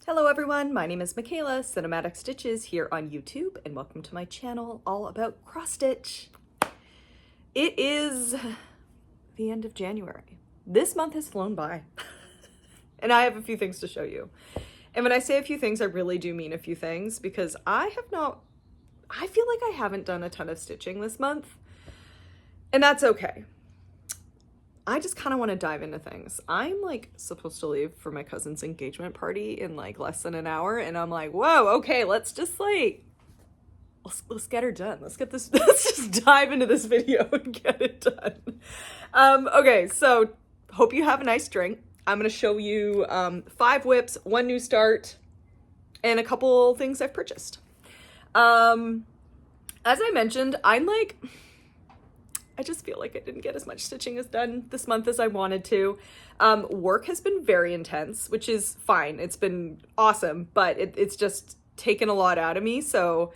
Hello everyone, my name is Michaela, Cinematic Stitches here on YouTube, and welcome to my channel all about cross-stitch. It is the end of January. This month has flown by, and I have a few things to show you. And when I say a few things, I really do mean a few things, because I feel like I haven't done a ton of stitching this month, and that's okay. I just kind of want to dive into things. I'm like supposed to leave for my cousin's engagement party in like less than an hour, and I'm like, whoa, okay, let's just like, let's get her done. Let's just dive into this video and get it done. Okay, so hope you have a nice drink. I'm going to show you 5 whips, 1 new start, and a couple things I've purchased. As I mentioned, I just feel like I didn't get as much stitching as done this month as I wanted to. Work has been very intense, which is fine. It's been awesome, but it's just taken a lot out of me. So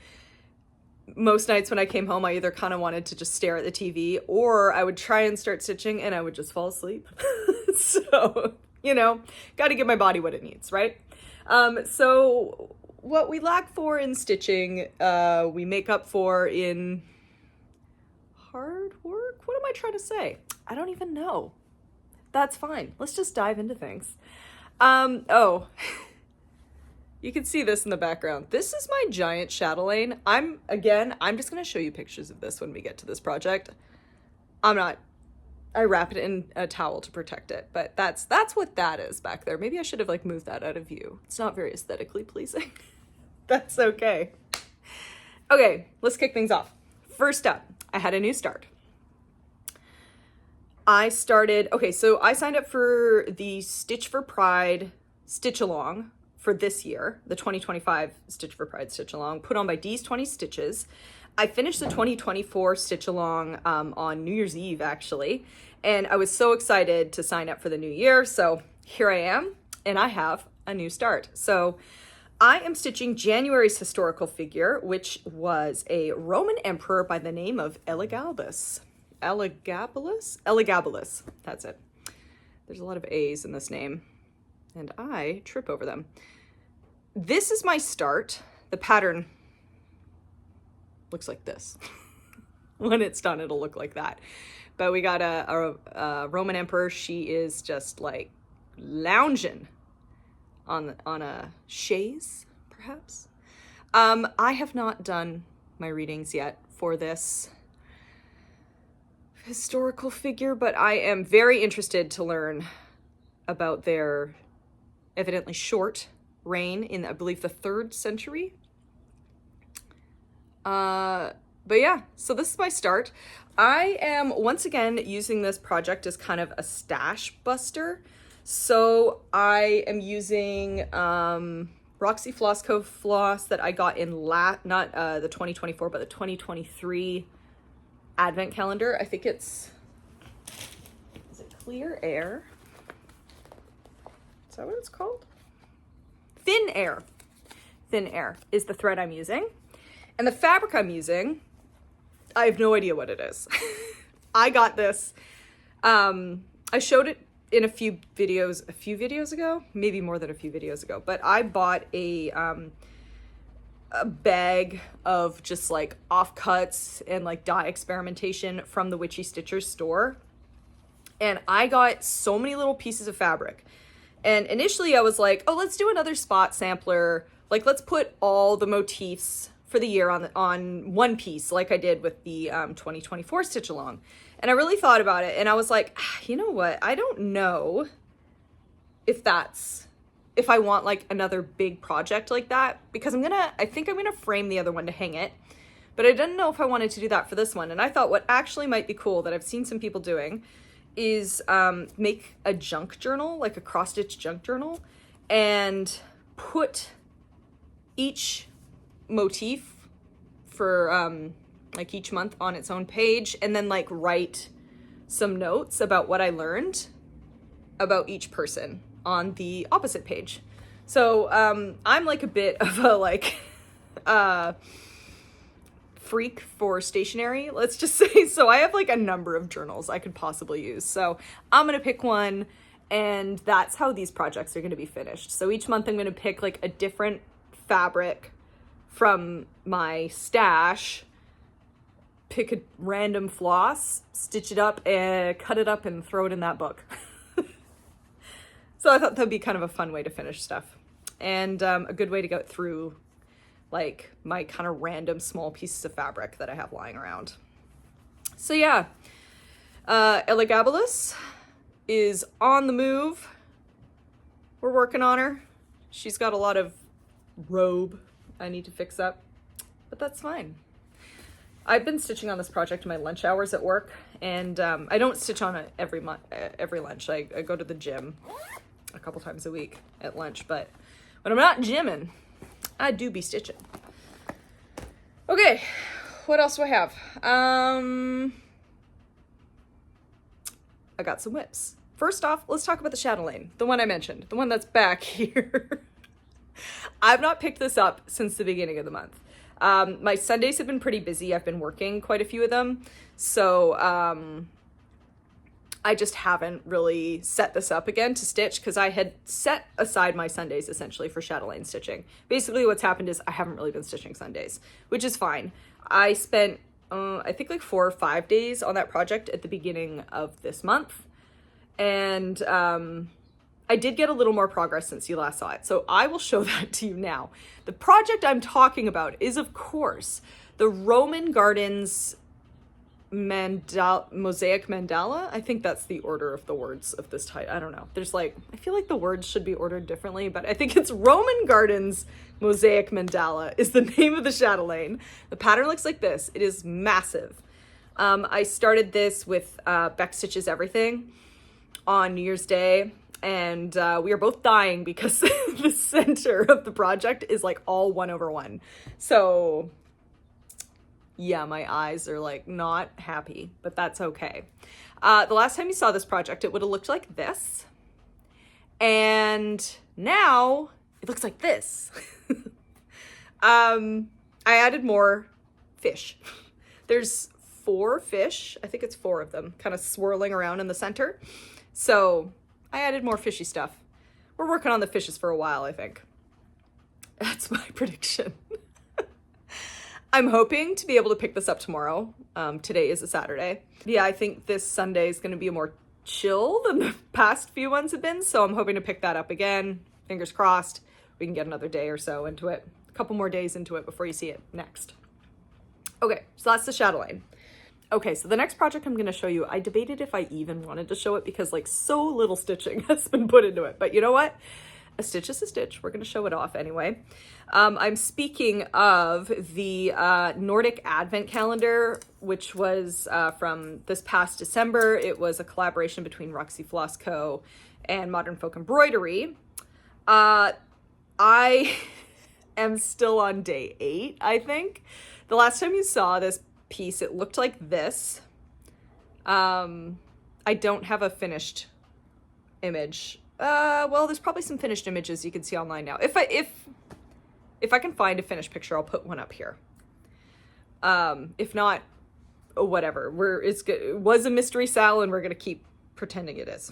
most nights when I came home, I either kind of wanted to just stare at the TV, or I would try and start stitching and I would just fall asleep. So, you know, got to give my body what it needs, right? So what we lack for in stitching, we make up for in hard work? What am I trying to say? I don't even know. That's fine. Let's just dive into things. Oh, you can see this in the background. This is my giant chatelaine. I'm just going to show you pictures of this when we get to this project. I wrap it in a towel to protect it, but that's what that is back there. Maybe I should have like moved that out of view. It's not very aesthetically pleasing. That's okay. Okay, let's kick things off. First up, I had a new start. I signed up for the Stitch for Pride Stitch Along for this year, the 2025 Stitch for Pride Stitch Along, put on by D's 20 Stitches. I finished the 2024 Stitch Along on New Year's Eve, actually, and I was so excited to sign up for the new year, so here I am, and I have a new start. So I am stitching January's historical figure, which was a Roman emperor by the name of Elagabalus. Elagabalus, that's it. There's a lot of A's in this name, and I trip over them. This is my start. The pattern looks like this. When it's done, it'll look like that. But we got a Roman emperor. She is just like lounging on a chaise, perhaps. I have not done my readings yet for this historical figure, but I am very interested to learn about their evidently short reign in, I believe, the 3rd century. But yeah, so this is my start. I am once again using this project as kind of a stash buster. So I am using Roxy Floss Co. floss that I got in not the 2024, but the 2023 advent calendar. I think is it Clear Air? Is that what it's called? Thin Air. Thin Air is the thread I'm using. And the fabric I'm using, I have no idea what it is. I got this. I showed it in a few videos ago, maybe more than a few videos ago, but I bought a bag of just like offcuts and like dye experimentation from the Witchy Stitchers store. And I got so many little pieces of fabric. And initially I was like, oh, let's do another spot sampler. Like, let's put all the motifs for the year on one piece, like I did with the 2024 Stitch Along. And I really thought about it, and I was like, you know what? I don't know if I want like another big project like that, because I think I'm gonna frame the other one to hang it, but I didn't know if I wanted to do that for this one. And I thought what actually might be cool that I've seen some people doing is make a junk journal, like a cross-stitch junk journal, and put each motif for like each month on its own page, and then like write some notes about what I learned about each person on the opposite page. So I'm like a bit of a like freak for stationery, let's just say. So I have like a number of journals I could possibly use. So I'm gonna pick one And that's how these projects are going to be finished. So each month I'm going to pick like a different fabric from my stash, pick a random floss, stitch it up and cut it up and throw it in that book. So I thought that'd be kind of a fun way to finish stuff, and a good way to go through like my kind of random small pieces of fabric that I have lying around. So yeah, Elegabilis is on the move. We're working on her. She's got a lot of robe I need to fix up, but that's fine. I've been stitching on this project in my lunch hours at work, and I don't stitch on it every lunch. I go to the gym a couple times a week at lunch, but when I'm not gymming, I do be stitching. Okay, what else do I have? I got some whips. First off, let's talk about the Chatelaine, the one I mentioned, the one that's back here. I've not picked this up since the beginning of the month. My Sundays have been pretty busy. I've been working quite a few of them. So I just haven't really set this up again to stitch because I had set aside my Sundays essentially for Chatelaine stitching. Basically what's happened is I haven't really been stitching Sundays, which is fine. I spent, I think like 4 or 5 days on that project at the beginning of this month. And I did get a little more progress since you last saw it. So I will show that to you now. The project I'm talking about is, of course, the Roman Gardens Mosaic Mandala. I think that's the order of the words of this title. I don't know. There's like, I feel like the words should be ordered differently, but I think it's Roman Gardens Mosaic Mandala is the name of the Chatelaine. The pattern looks like this. It is massive. I started this with Beck Stitches Everything on New Year's Day, and we are both dying because the center of the project is like all 1/1. So yeah, my eyes are like not happy, but that's okay. The last time you saw this project, it would have looked like this. And now it looks like this. I added more fish. There's 4 fish. I think it's 4 of them kind of swirling around in the center. So I added more fishy stuff. We're working on the fishes for a while, I think. That's my prediction. I'm hoping to be able to pick this up tomorrow. Today is a Saturday. Yeah, I think this Sunday is going to be more chill than the past few ones have been, so I'm hoping to pick that up again. Fingers crossed we can get another day or so into it. A couple more days into it before you see it next. Okay, so that's the Chatelaine. Okay, so the next project I'm going to show you, I debated if I even wanted to show it because like so little stitching has been put into it, but you know what? A stitch is a stitch. We're going to show it off anyway. I'm speaking of the Nordic Advent Calendar, which was from this past December. It was a collaboration between Roxy Floss Co. and Modern Folk Embroidery. I am still on day 8, I think. The last time you saw this piece, it looked like this. I don't have a finished image. Well, there's probably some finished images you can see online now. If I can find a finished picture, I'll put one up here. If not, whatever. It was a mystery Sal, and we're gonna keep pretending it is.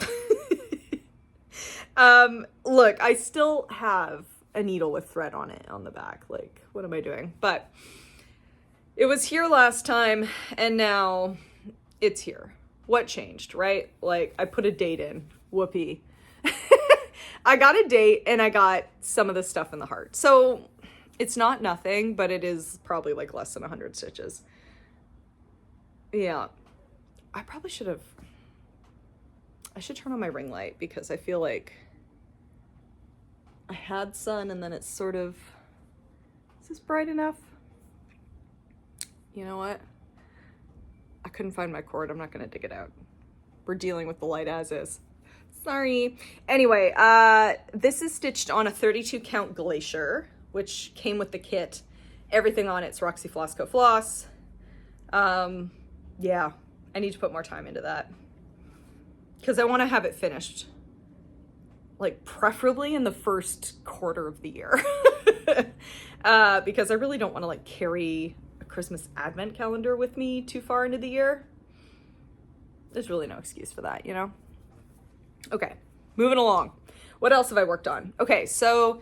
Look, I still have a needle with thread on it on the back. Like, what am I doing? But it was here last time, and now it's here. What changed, right? Like, I put a date in. Whoopee. I got a date and I got some of the stuff in the heart. So it's not nothing, but it is probably like less than 100 stitches. Yeah. I should turn on my ring light because I feel like I had sun and then it's sort of, is this bright enough? You know what? I couldn't find my cord. I'm not going to dig it out. We're dealing with the light as is. Sorry. Anyway, this is stitched on a 32 count glacier, which came with the kit. Everything on it's Roxy Floss Co. Floss. Yeah, I need to put more time into that because I want to have it finished, like preferably in the first quarter of the year, because I really don't want to like carry a Christmas advent calendar with me too far into the year. There's really no excuse for that, you know? Okay, moving along. What else have I worked on? Okay, so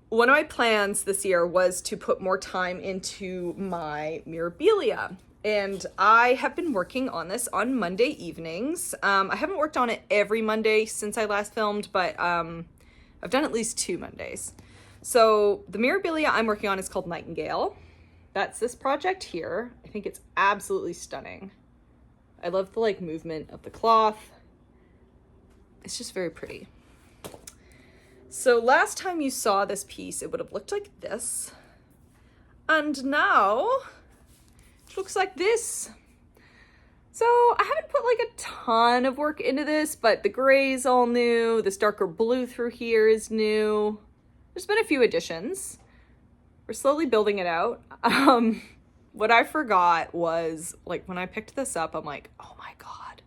one of my plans this year was to put more time into my Mirabilia. And I have been working on this on Monday evenings. I haven't worked on it every Monday since I last filmed, but I've done at least 2 Mondays. So the Mirabilia I'm working on is called Nightingale. That's this project here. I think it's absolutely stunning. I love the like movement of the cloth. It's just very pretty. So last time you saw this piece, it would have looked like this. And now it looks like this. So I haven't put like a ton of work into this, but the gray is all new. This darker blue through here is new. There's been a few additions. We're slowly building it out. What I forgot was, like, when I picked this up, I'm like, oh my God.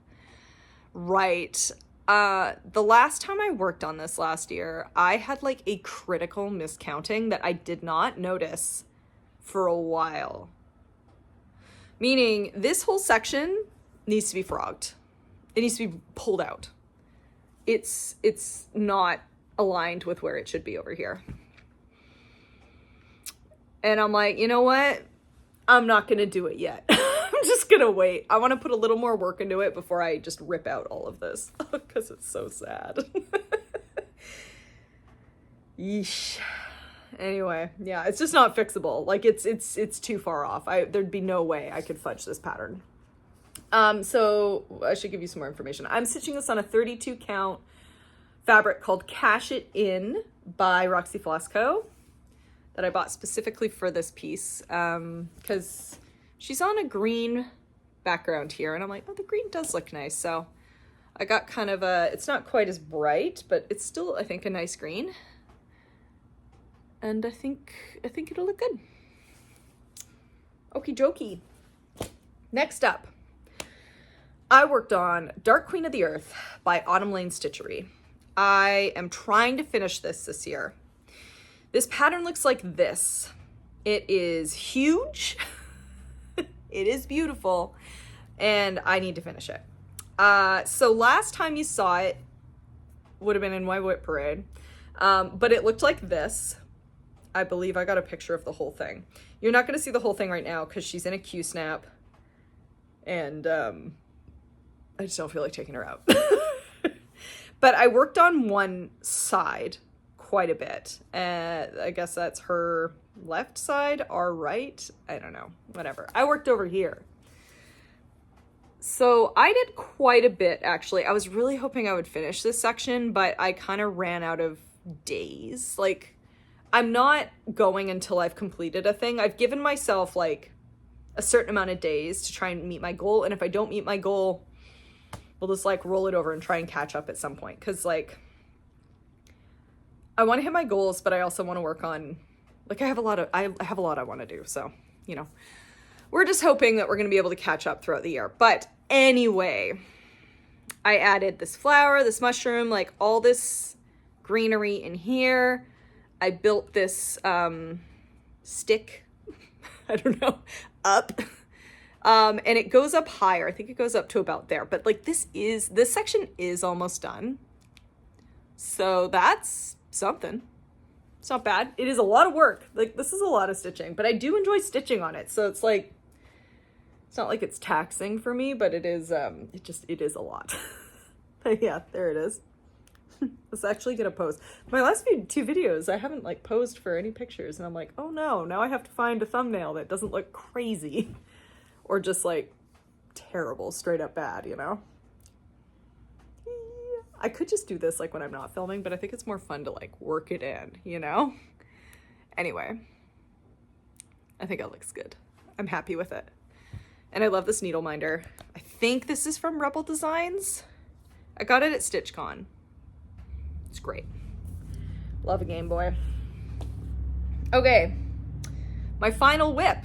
Right. The last time I worked on this last year, I had like a critical miscounting that I did not notice for a while. Meaning this whole section needs to be frogged. It needs to be pulled out. It's not aligned with where it should be over here. And I'm like, you know what? I'm not going to do it yet. I'm just going to wait. I want to put a little more work into it before I just rip out all of this because it's so sad. Yeesh. Anyway, yeah, it's just not fixable. Like it's too far off. There'd be no way I could fudge this pattern. So I should give you some more information. I'm stitching this on a 32 count fabric called Cash It In by Roxy Flosco that I bought specifically for this piece, because she's on a green background here, and I'm like, oh, the green does look nice. So I got kind of it's not quite as bright, but it's still, I think, a nice green. And I think it'll look good. Okie dokie. Next up, I worked on Dark Queen of the Earth by Autumn Lane Stitchery. I am trying to finish this year. This pattern looks like this. It is huge. It is beautiful. And I need to finish it. So last time you saw it would have been in my whip parade. But it looked like this. I believe I got a picture of the whole thing. You're not going to see the whole thing right now because she's in a Q-snap. And I just don't feel like taking her out. But I worked on one side quite a bit. I guess that's her left side, our right. I don't know, whatever. I worked over here. So I did quite a bit, actually. I was really hoping I would finish this section, but I kind of ran out of days. Like, I'm not going until I've completed a thing. I've given myself like a certain amount of days to try and meet my goal. And if I don't meet my goal, we'll just like roll it over and try and catch up at some point. Cause like, I want to hit my goals, but I also want to work on, like, I have a lot I want to do. So, you know, we're just hoping that we're going to be able to catch up throughout the year. But anyway, I added this flower, this mushroom, like all this greenery in here. I built this stick, I don't know, up. And it goes up higher. I think it goes up to about there. But like this section is almost done. So that's something. It's not bad. It is a lot of work. Like this is a lot of stitching, but I do enjoy stitching on it. So it's like, it's not like it's taxing for me, but it is, it is a lot. But yeah, there it is. Let's actually get a pose. My last 2 videos, I haven't like posed for any pictures and I'm like, oh no, now I have to find a thumbnail that doesn't look crazy or just like terrible, straight up bad, you know? I could just do this like when I'm not filming, but I think it's more fun to like work it in, you know? Anyway, I think it looks good. I'm happy with it. And I love this needle minder. I think this is from Rebel Designs. I got it at StitchCon. It's great. Love a Game Boy. Okay, my final whip.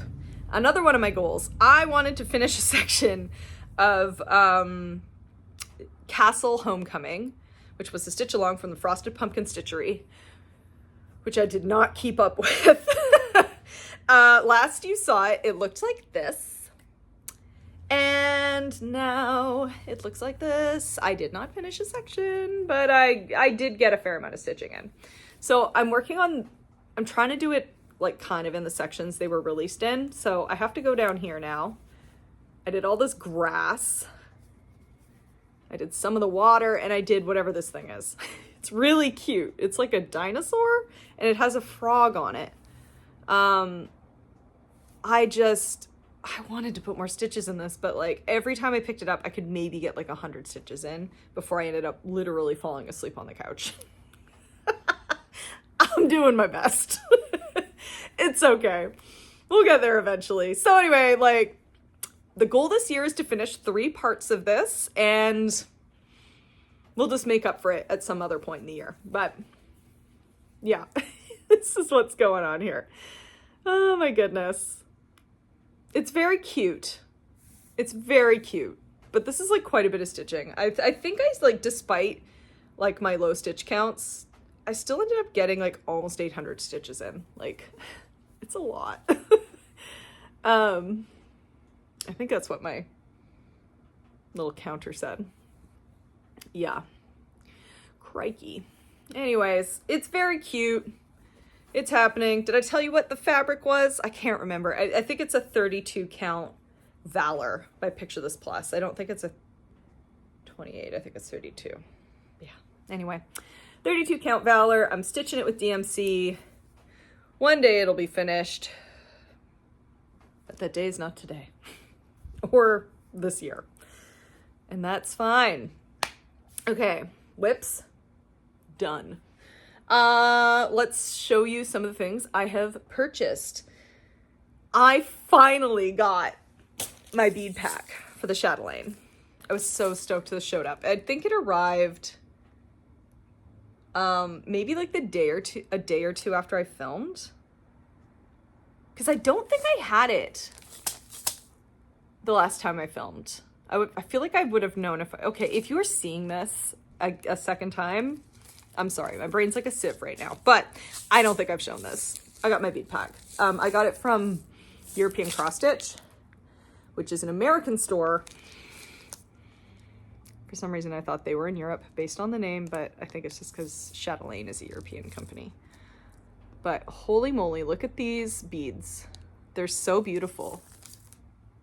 Another one of my goals. I wanted to finish a section of Castle Homecoming, which was a stitch along from the Frosted Pumpkin Stitchery, which I did not keep up with. Last you saw it, it looked like this. And now it looks like this. I did not finish a section, but I did get a fair amount of stitching in. So I'm trying to do it like kind of in the sections they were released in. So I have to go down here now. I did all this grass. I did some of the water, and I did whatever this thing is. It's really cute. It's like a dinosaur, and it has a frog on it. I wanted to put more stitches in this, but like every time I picked it up, I could maybe get like 100 stitches in before I ended up literally falling asleep on the couch. I'm doing my best. It's okay. We'll get there eventually. So anyway, like the goal this year is to finish 3 parts of this, and we'll just make up for it at some other point in the year. But yeah, this is what's going on here. Oh my goodness. It's very cute. It's very cute. But this is like quite a bit of stitching. I think despite like my low stitch counts, I still ended up getting like almost 800 stitches in. Like, it's a lot. I think that's what my little counter said. Yeah. Crikey. Anyways, it's very cute. It's happening. Did I tell you what the fabric was? I can't remember. I think it's a 32 count Valor by Picture This Plus. I don't think it's a 28. I think it's 32. Yeah. Anyway, 32 count Valor. I'm stitching it with DMC. One day it'll be finished. But that day is not today. Or this year. And that's fine. Okay. Whips. Done. Let's show you some of the things I have purchased. I finally got my bead pack for the Chatelaine. I was so stoked this showed up. I think it arrived maybe like a day or two after I filmed. Because I don't think I had it the last time I filmed. I feel like I would have known if you were seeing this a second time, I'm sorry, my brain's like a sieve right now, but I don't think I've shown this. I got my bead pack. I got it from European Cross Stitch, which is an American store. For some reason, I thought they were in Europe based on the name, but I think it's just because Chatelaine is a European company. But holy moly, look at these beads. They're so beautiful.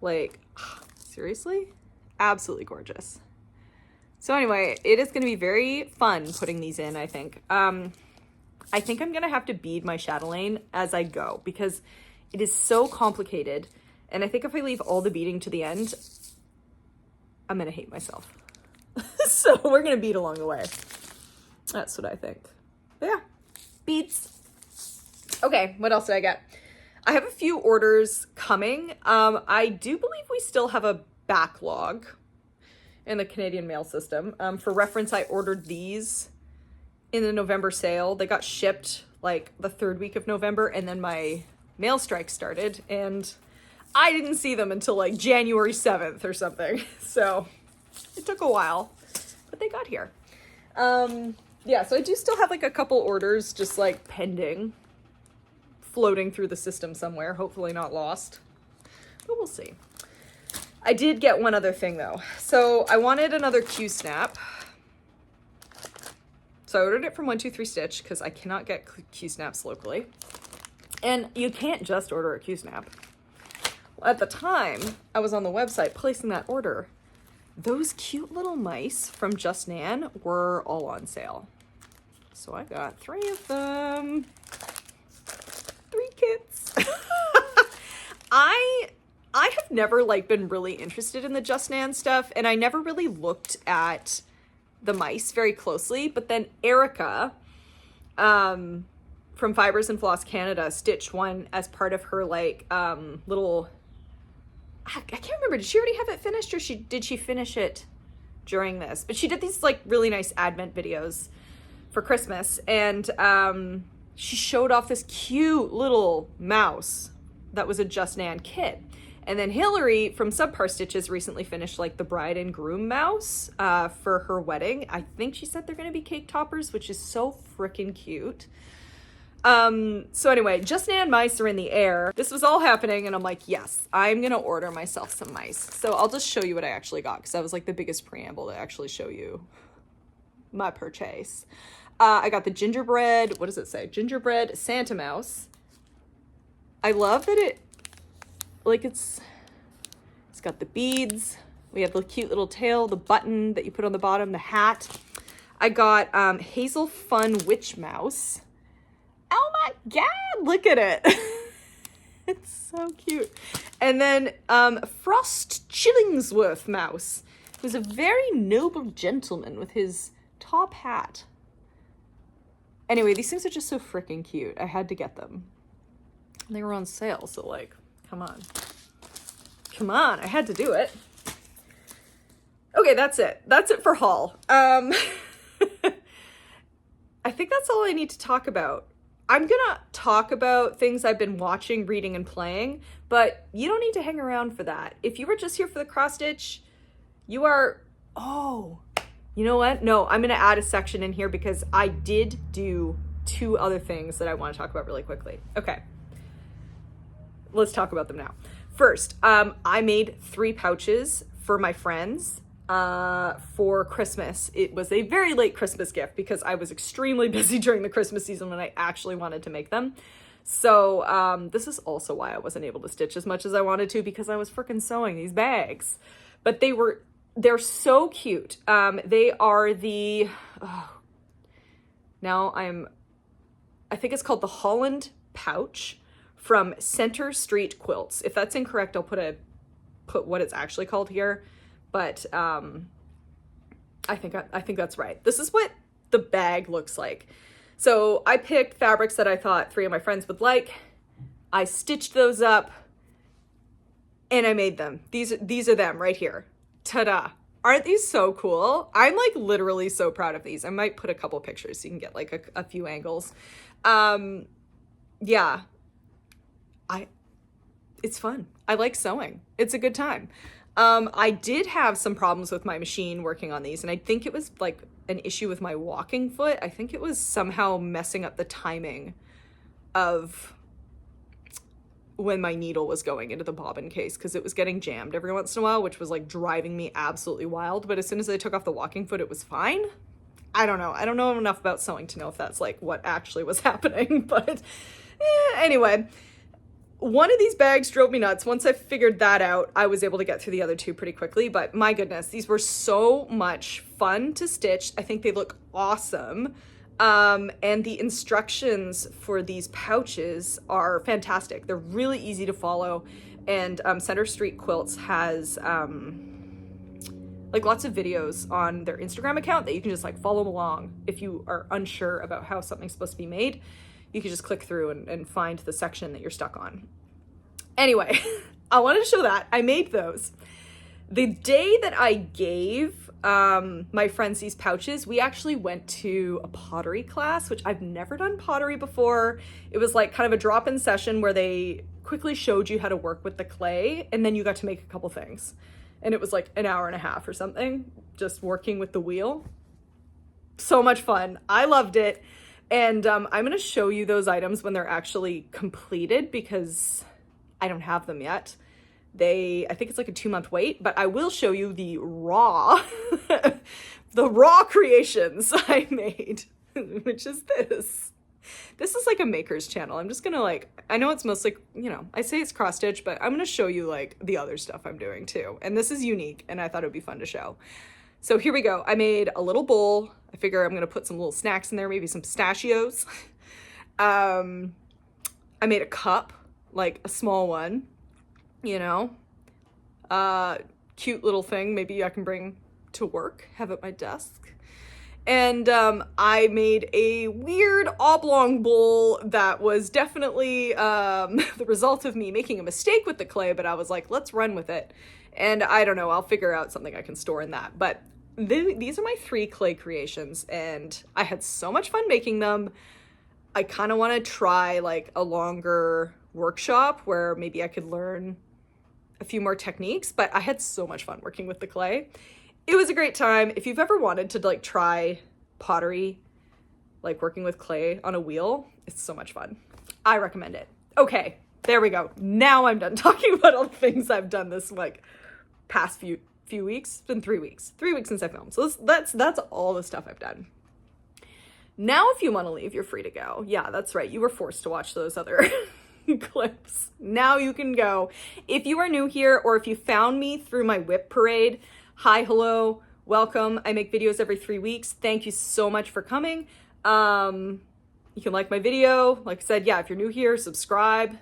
Like, seriously? Absolutely gorgeous. So anyway, it is going to be very fun putting these in, I think. I think I'm going to have to bead my Chatelaine as I go because it is so complicated. And I think if I leave all the beading to the end, I'm going to hate myself. So we're going to bead along the way. That's what I think. But yeah, beads. Okay, what else did I get? I have a few orders coming. I do believe we still have a backlog in the Canadian mail system. For reference, I ordered these in the November sale. They got shipped like the 3rd week of November, and then my mail strike started, and I didn't see them until like January 7th or something. So it took a while, but they got here. Yeah, so I do still have like a couple orders just like pending, floating through the system somewhere, hopefully not lost, but we'll see. I did get one other thing though. So I wanted another Q-snap. So I ordered it from 123 Stitch because I cannot get Q-snaps locally. And you can't just order a Q-snap. At the time I was on the website placing that order, those cute little mice from Just Nan were all on sale. So I got 3 of them. 3 kits. I have never like been really interested in the Just Nan stuff, and I never really looked at the mice very closely, but then Erica from Fibers and Floss Canada stitched one as part of her like little, I can't remember, did she already have it finished or did she finish it during this? But she did these like really nice advent videos for Christmas, and she showed off this cute little mouse that was a Just Nan kit. And then Hillary from Subpar Stitches recently finished like the bride and groom mouse for her wedding. I think she said they're going to be cake toppers, which is so freaking cute. So anyway, just Nan mice are in the air. This was all happening and I'm like, yes, I'm gonna order myself some mice. So I'll just show you what I actually got, because that was like the biggest preamble to actually show you my purchase. I got the gingerbread, what does it say? Gingerbread Santa Mouse. I love that it's got the beads. We have the cute little tail, the button that you put on the bottom, the hat. I got Hazel Fun Witch Mouse. Oh my god, look at it. It's so cute. And then Frost Chillingsworth Mouse, who's a very noble gentleman with his top hat. Anyway, these things are just so freaking cute. I had to get them. They were on sale, so like, come on. Come on, I had to do it. Okay, that's it. That's it for haul. I think that's all I need to talk about. I'm gonna talk about things I've been watching, reading, and playing, but you don't need to hang around for that. If you were just here for the cross stitch, you are, oh, you know what? No, I'm gonna add a section in here because I did do 2 other things that I wanna talk about really quickly. Okay, let's talk about them now. First, I made 3 pouches for my friends for Christmas. It was a very late Christmas gift because I was extremely busy during the Christmas season when I actually wanted to make them. So this is also why I wasn't able to stitch as much as I wanted to, because I was freaking sewing these bags. But they're so cute. They are the, I think it's called the Holland pouch from Center Street Quilts. If that's incorrect, I'll put what it's actually called here. But I think that's right. This is what the bag looks like. So I picked fabrics that I thought 3 of my friends would like. I stitched those up and I made them. These are them right here. Ta-da. Aren't these so cool? I'm like literally so proud of these. I might put a couple pictures so you can get like a few angles. Yeah. It's fun. I like sewing. It's a good time. I did have some problems with my machine working on these, and I think it was like an issue with my walking foot. I think it was somehow messing up the timing of when my needle was going into the bobbin case, because it was getting jammed every once in a while, which was like driving me absolutely wild. But as soon as I took off the walking foot, it was fine. I don't know. I don't know enough about sewing to know if that's like what actually was happening, but anyway. One of these bags drove me nuts. Once I figured that out, I was able to get through the other 2 pretty quickly, but my goodness, these were so much fun to stitch. I think they look awesome. And the instructions for these pouches are fantastic. They're really easy to follow. And Center Street Quilts has like lots of videos on their Instagram account that you can just like follow along if you are unsure about how something's supposed to be made. You can just click through and find the section that you're stuck on. Anyway, I wanted to show that. I made those. The day that I gave my friends these pouches, we actually went to a pottery class, which I've never done pottery before. It was like kind of a drop-in session where they quickly showed you how to work with the clay, and then you got to make a couple things. And it was like an hour and a half or something, just working with the wheel. So much fun. I loved it. And I'm going to show you those items when they're actually completed, because I don't have them yet. I think it's like a 2-month wait, but I will show you the raw creations I made, which is this. This is like a maker's channel. I'm just going to I know it's mostly, I say it's cross stitch, but I'm going to show you like the other stuff I'm doing too. And this is unique, and I thought it would be fun to show. So here we go. I made a little bowl. I figure I'm going to put some little snacks in there, maybe some pistachios. I made a cup, like a small one, cute little thing. Maybe I can bring to work, have at my desk. And I made a weird oblong bowl that was definitely the result of me making a mistake with the clay, but I was like, let's run with it. And I don't know, I'll figure out something I can store in that. But these are my 3 clay creations, and I had so much fun making them. I kind of want to try like a longer workshop where maybe I could learn a few more techniques, but I had so much fun working with the clay. It was a great time. If you've ever wanted to like try pottery, like working with clay on a wheel, It's so much fun. I recommend it. Okay, there we go. Now I'm done talking about all the things I've done this like past few weeks. It's been 3 weeks. 3 weeks since I filmed. So that's all the stuff I've done. Now, if you want to leave, you're free to go. Yeah, that's right. You were forced to watch those other clips. Now you can go. If you are new here, or if you found me through my whip parade, hi, hello, welcome. I make videos every 3 weeks. Thank you so much for coming. You can like my video. Like I said, yeah, if you're new here, subscribe.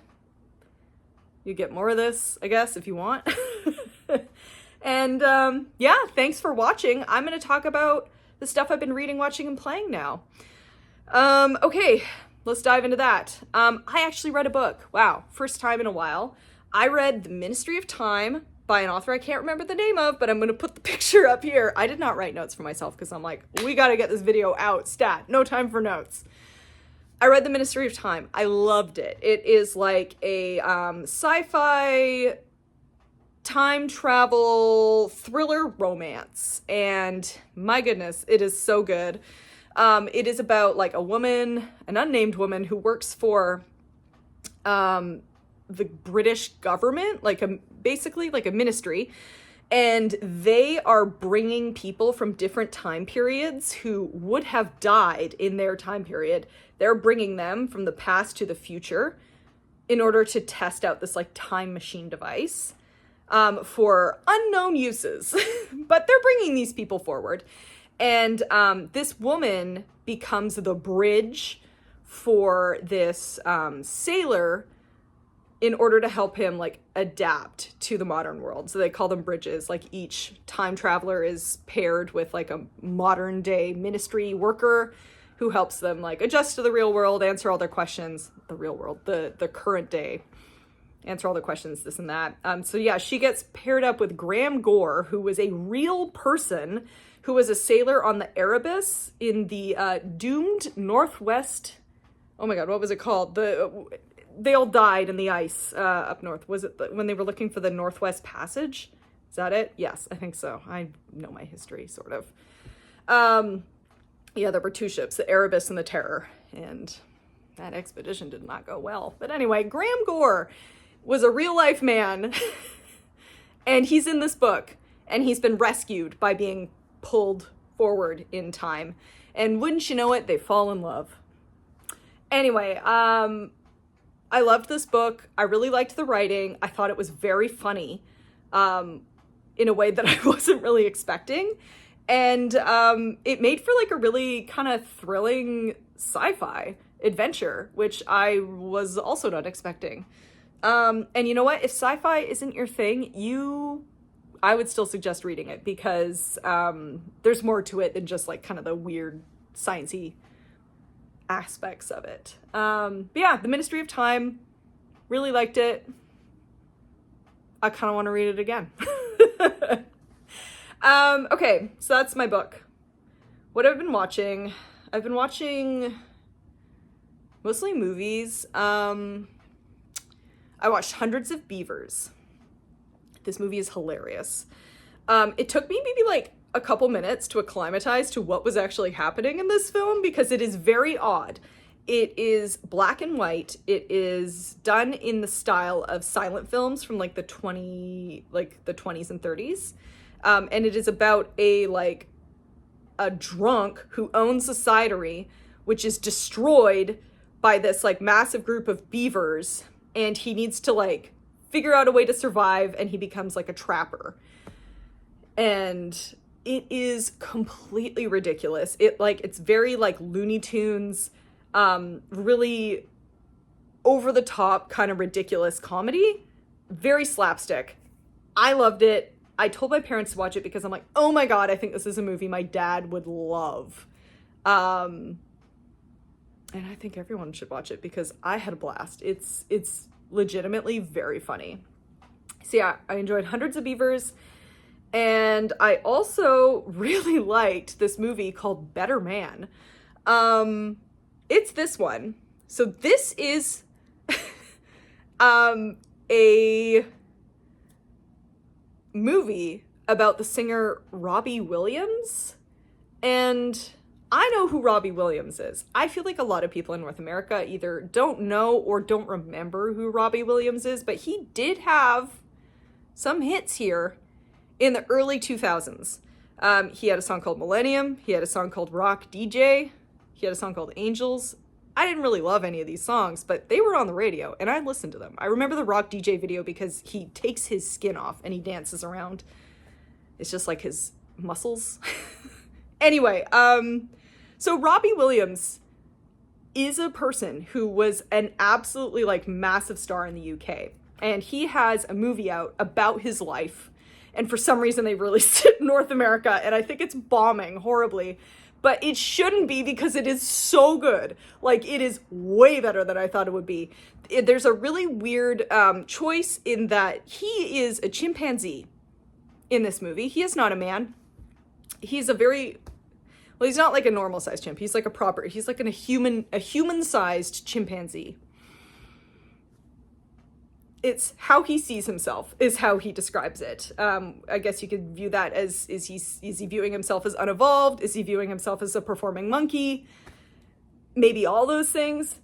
You get more of this, I guess, if you want. And yeah, thanks for watching. I'm going to talk about the stuff I've been reading, watching, and playing now. Okay, let's dive into that. I actually read a book. Wow, first time in a while. I read The Ministry of Time by an author I can't remember the name of, but I'm going to put the picture up here. I did not write notes for myself because I'm like, we got to get this video out, stat. No time for notes. I read The Ministry of Time. I loved it. It is like a sci-fi time travel thriller romance, and my goodness, it is so good. It is about like a woman, an unnamed woman who works for the British government, basically like a ministry, and they are bringing people from different time periods who would have died in their time period. They're bringing them from the past to the future in order to test out this like time machine device for unknown uses. But they're bringing these people forward. And this woman becomes the bridge for this sailor in order to help him like adapt to the modern world. So they call them bridges. Like each time traveler is paired with like a modern day ministry worker who helps them like adjust to the real world, answer all their questions, the real world, the current day, answer all the questions, this and that. So yeah, she gets paired up with Graham Gore, who was a real person who was a sailor on the Erebus in the doomed Northwest. Oh my God, what was it called? They all died in the ice up north. Was it when they were looking for the Northwest Passage? Is that it? Yes, I think so. I know my history, sort of. Yeah, there were two ships, the Erebus and the Terror, and that expedition did not go well. But anyway, Graham Gore was a real-life man, and he's in this book, and he's been rescued by being pulled forward in time. And wouldn't you know it, they fall in love. Anyway, I loved this book. I really liked the writing. I thought it was very funny in a way that I wasn't really expecting. And it made for like a really kind of thrilling sci-fi adventure, which I was also not expecting. And you know what? If sci-fi isn't your thing, I would still suggest reading it because there's more to it than just like kind of the weird sciencey aspects of it. But yeah, The Ministry of Time, really liked it. I kind of want to read it again. Okay, so that's my book. What I've been watching, I've been watching mostly movies. I watched Hundreds of Beavers. This movie is hilarious. It took me maybe like a couple minutes to acclimatize to what was actually happening in this film because it is very odd. It is black and white. It is done in the style of silent films from like the 20s and 30s. And it is about a drunk who owns a cidery, which is destroyed by this like massive group of beavers, and he needs to like figure out a way to survive, and he becomes like a trapper. And it is completely ridiculous. It's very like Looney Tunes, really over the top kind of ridiculous comedy, very slapstick. I loved it. I told my parents to watch it because I'm like, oh my God, I think this is a movie my dad would love. And I think everyone should watch it because I had a blast. It's legitimately very funny. So yeah, I enjoyed Hundreds of Beavers. And I also really liked this movie called Better Man. It's this one. So this is a movie about the singer Robbie Williams. And I know who Robbie Williams is. I feel like a lot of people in North America either don't know or don't remember who Robbie Williams is, but he did have some hits here in the early 2000s. He had a song called Millennium. He had a song called Rock DJ. He had a song called Angels. I didn't really love any of these songs, but they were on the radio and I listened to them. I remember the Rock DJ video because he takes his skin off and he dances around. It's just like his muscles. Anyway, so Robbie Williams is a person who was an absolutely like massive star in the UK. And he has a movie out about his life. And for some reason they released it in North America. And I think it's bombing horribly. But it shouldn't be because it is so good. Like, it is way better than I thought it would be. There's a really weird choice in that he is a chimpanzee in this movie. He is not a man. He's a very... Well, he's not like a normal sized chimp. He's like he's like a human-sized chimpanzee. It's how he sees himself is how he describes it. I guess you could view that as, is he viewing himself as unevolved? Is he viewing himself as a performing monkey? Maybe all those things.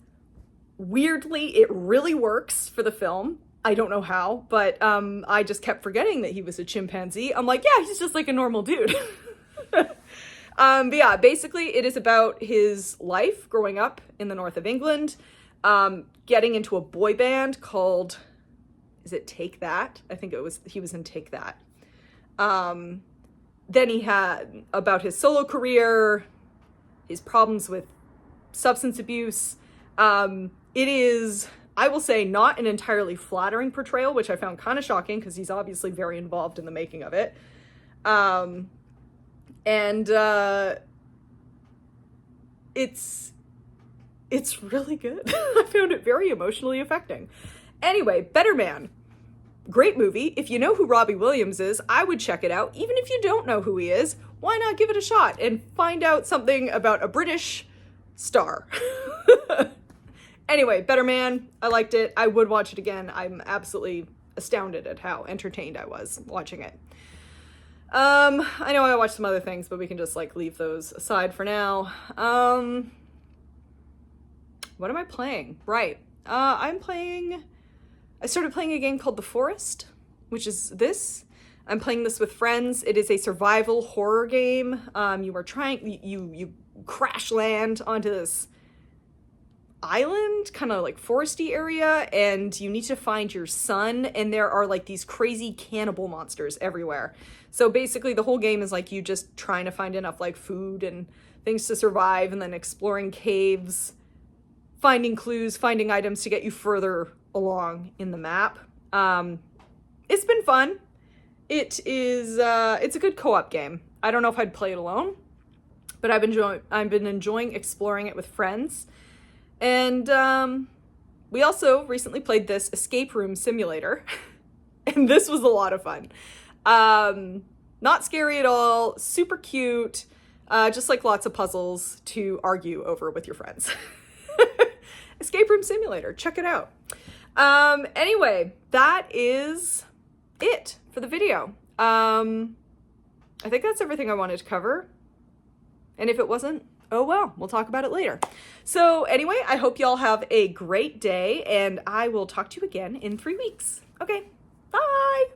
Weirdly, it really works for the film. I don't know how, but I just kept forgetting that he was a chimpanzee. I'm like, yeah, he's just like a normal dude. But yeah, basically it is about his life growing up in the north of England, getting into a boy band called, is it Take That? I think he was in Take That. Then he had about his solo career, his problems with substance abuse. It is, I will say, not an entirely flattering portrayal, which I found kind of shocking because he's obviously very involved in the making of it. And it's really good. I found it very emotionally affecting. Anyway, Better Man. Great movie. If you know who Robbie Williams is, I would check it out. Even if you don't know who he is, why not give it a shot and find out something about a British star? Anyway, Better Man. I liked it. I would watch it again. I'm absolutely astounded at how entertained I was watching it. I know I watched some other things, but we can just like leave those aside for now. What am I playing? Right. I started playing a game called The Forest, which is this. I'm playing this with friends. It is a survival horror game. You crash land onto this island, kind of like foresty area, and you need to find your son, and there are like these crazy cannibal monsters everywhere. So basically the whole game is like you just trying to find enough like food and things to survive, and then exploring caves, finding clues, finding items to get you further along in the map. It's been fun. It's a good co-op game. I don't know if I'd play it alone, but I've been enjoying exploring it with friends. And we also recently played this escape room simulator, and this was a lot of fun. Not scary at all, super cute, just like lots of puzzles to argue over with your friends. Escape room simulator, check it out. Anyway, that is it for the video. I think that's everything I wanted to cover. And if it wasn't, oh well, we'll talk about it later. So anyway, I hope y'all have a great day, and I will talk to you again in 3 weeks. Okay, bye!